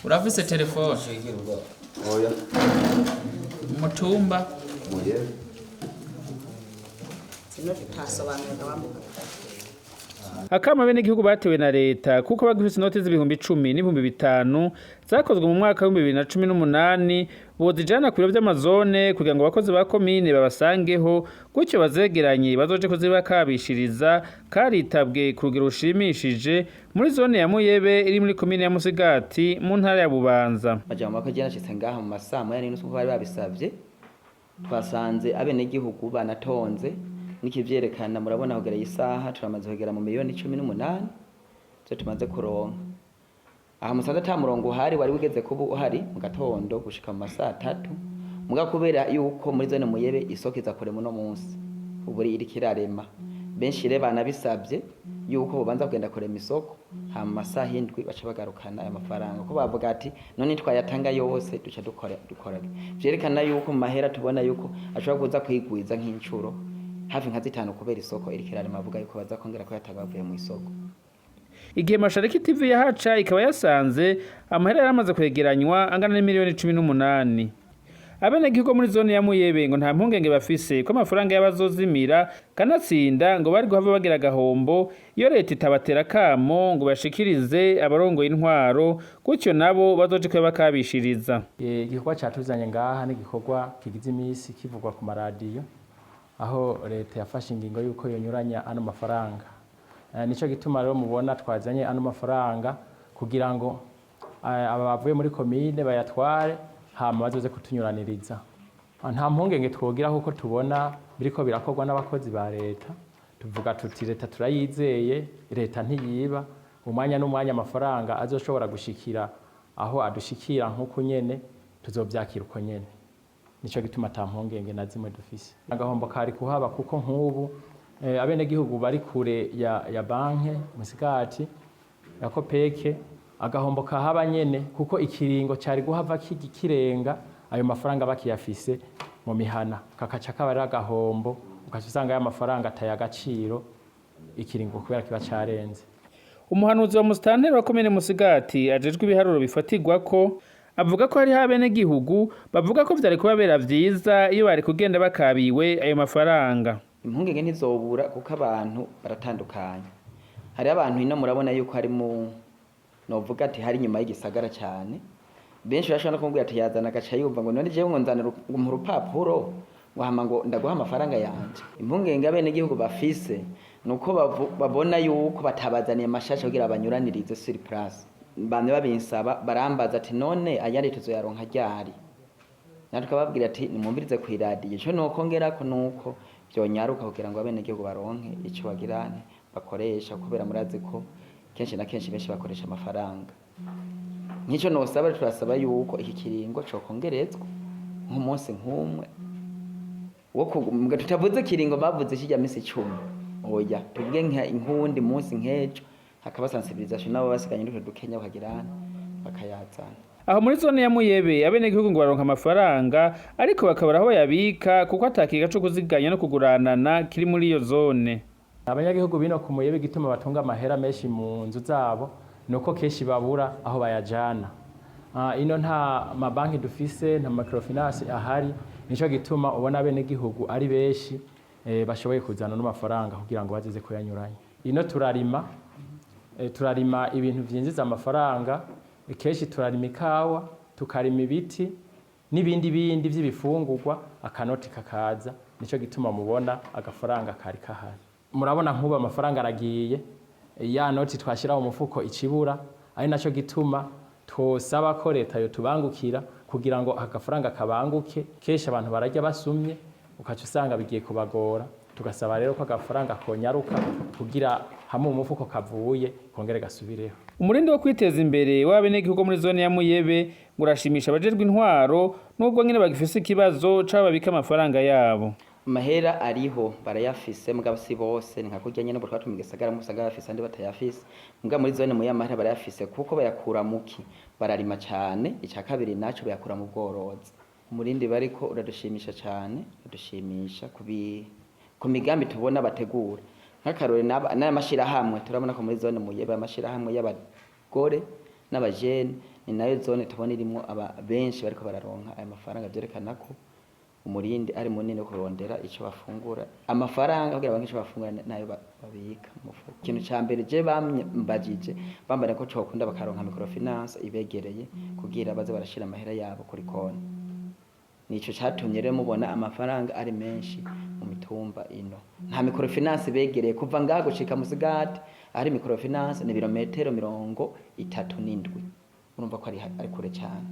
Urafise telefone? Oya. Mutumba? Muyebe. Akama Abenegihugu batewe na leta kuko bagifise inoti z'ibihumbi 10 n'ibihumbi 5 zakozwe mu mwaka wa 2018 bozijana ku biro by'amazone kugira ngo abakozi ba commune babasangeho gutyo bazegeranye bazoje kuzibakabishiriza karitabwe ku rugero rushimishije muri zone ya Muyebe iri muri commune ya Musigati mu ntara ya Bubanza. Majambo ko jyanashitse ngaha mu masamo yani nuko bari babisavye twasanze abenegihugu banatonze nikivyerekana murabona kugera isaha turamaze kugera mu miliyoni 18 zo tumaze kuronka aha musanze ta murongo uhari wari wigeze kuba uhari mu gatondo gushika mu masaha 3 muga kubera yuko muri zone Muyebe isoko iza kure muno munsi uburi iri kirarema benshi rero banabisabye yuko bobanza kugenda kurema isoko ha mu masaha 7 baca bagarukana aya mafaranga ko bavuga ati none twayatanga yose duca dukora vyerekana yuko mu mahera tubona yuko ashobora kuza kwigwiza nk'incuro hafi nka 5 kubera isoko iri kirarema avuga yuko baza kongera ko yataga bavuye mu isoko. Igihe Mashariki TV yahaca ikaba yasanze amahera yaramaze kwegeranywa angana n'imiliyoni 18. Abenegihugu muri zone ya Muyebe ngo nta mpungenge bafise ko amafaranga y'abazozimira kanatsinda ngo bari guhava bagira gahombo iyo leta itabatera kamo ngo bashikirize abarongo y'intwaro gutyo nabo bazoje bakabishiriza. Igikorwa cyatuzanye ngaha n'igikorwa kigize imisi kivugwa ku maradiyo aho leta yafashe ingingo yuko yonyuranya ano mafaranga. Nico gituma rero mubona twazanye ano mafaranga kugira ngo abavuye muri commune bayatware hama bazoze kutunyuraniriza. Nta mpungenge twogira kuko tubona biriko birakorwa n'abakozi ba leta. Tuvuga tuti leta turayizeye, leta ntiyiba, umwanya n'umwanya amafaranga azoshobora gushikira aho adushikira nkuko nyene tuzovyakira uko nyene. Nico gituma ta mpungenge na zimwe dufise. Agahombo kari kuhaba kuko nk'ubu abenegihugu bari kure ya banki Musigati ya kopeke agahombo kahaba nyene kuko ikiringo cari guhava kirenga ayo mafaranga bakiyafise mu mihana kakaca kabari agahombo ukasanga ya mafaranga atayagaciro ikiringo kubera kiba carenze. Umuhanuzi wa Mustanteri wa commune Musigati ajejwe ibiharuro bifatirwa ko avuga ko hari abenegihugu bavuga ko vyari kubabera vyiza iyo bari kugenda bakabiwe ayo mafaranga. Impungenge ntizobura kuko abantu baratandukanye. Hari abantu ino murabona yuko hari mu novuga ati hari nyuma y'igisagara cyane. Benshi bashaka kumbwira ati yazana gaca yumva ngo none je ngo nzanira mu rupapuro wahama ngo ndaguha amafaranga yanje. Impungenge abenegihugu bafise nuko babona yuko batabazaniye amashasha kugira abanyuranirize sur place. Bamwe babinsaba barambaza ati none ayandi tuzoyaronka ryari. Natwe babwira ati nimumvirize ku iradiyo cyo nokongera ko nuko byonyaruka kugira ngo abenegihugu baronke ico bagirane bakoresha kubera murazi ko kenshi na kenshi benshi bakoresha amafaranga. Nico nosaba turasaba yuko iki kiringo cyo kongerezwa nk'umunsi nk'umwe wo kuvuga tutavuze kiringo bavuze kijya misi 10 oya tuvuge nk'inkundi munsi nk'ejo hakaba sensibilisation nabo basiganye n'uko dukenya bakagirana bakayazana. Aho muri zone ya Muyebe abenegihugu ngo baronka amafaranga ariko bakabara aho yabika kuko atakiga cyo kuziganya no kuguranana kiri muri iyo zone. Abanyagihugu bino ku Muyebe gituma batunga amahera menshi mu nzu zabo nuko keshi babura aho bayajana. Ino nta mabanki dufise nta Microfinance ahari nico gituma ubona abenegihugu ari benshi bashoboye kuzana n'amafaranga kugira ngo bazeze kuyanyuranya. Ino turarima ibintu vyinjiza amafaranga keshi turarima ikawa tukarima ibiti n'ibindi vy'ibifungurwa akanoti kakaza nico gituma mubona agafaranga kari kahari. Murabona nkuba amafaranga aragiye ya noti twashira mu mufuko ikibura ari naco gituma twosaba ko leta yo tubangukira kugira ngo agafaranga kabanguke kesha abantu barajya basumye ukaca usanga bigiye kubagora tugasaba rero ko agafaranga konyaruka kugira hamwe umufuko kavuye kongere gasubireho. Umurindi wo kwiteza imbere w'abenegihugu muri zone ya Muyebe ngurashimisha abajejwe intwaro nubwo nyine bagifise ikibazo c'ababika amafaranga yabo. Amahera ariho barayafise mugabo si bose nka kurya nyene bwo twatumigesagara musagara bafise andi batayafise mugabo muri zone Muyebe amahera barayafise kuko bayakura muki bararima cyane icya kabiri naco bayakura mu bworozi. Umurindi bariko uradushimisha cyane udushimisha ku migambi tubona bategura nk'akarore n'amashira hamwe turabona ko muri zone Muyebe amashira hamwe y'abagore n'abajene ni nayo zone tubona irimo benshi bariko bararonka ayo mafaranga, vyerekana ko umurindi ari munini wo kurondera ico bafungura, amafaranga kugira banki ico bafungura nayo babika mu mufuko. Ikintu ca mbere je bambajije bambara ko cokunda bakaronka microfinance ibegereye kugira baze barashira amahera yabo kuri konti. Nico catumye rero mubona amafaranga ari menshi mu mitumba ino. Nta microfinance begereye kuva ngaho gushika Musigati ari microfinance ni birometero 37. Urumva ko ari kure cyane.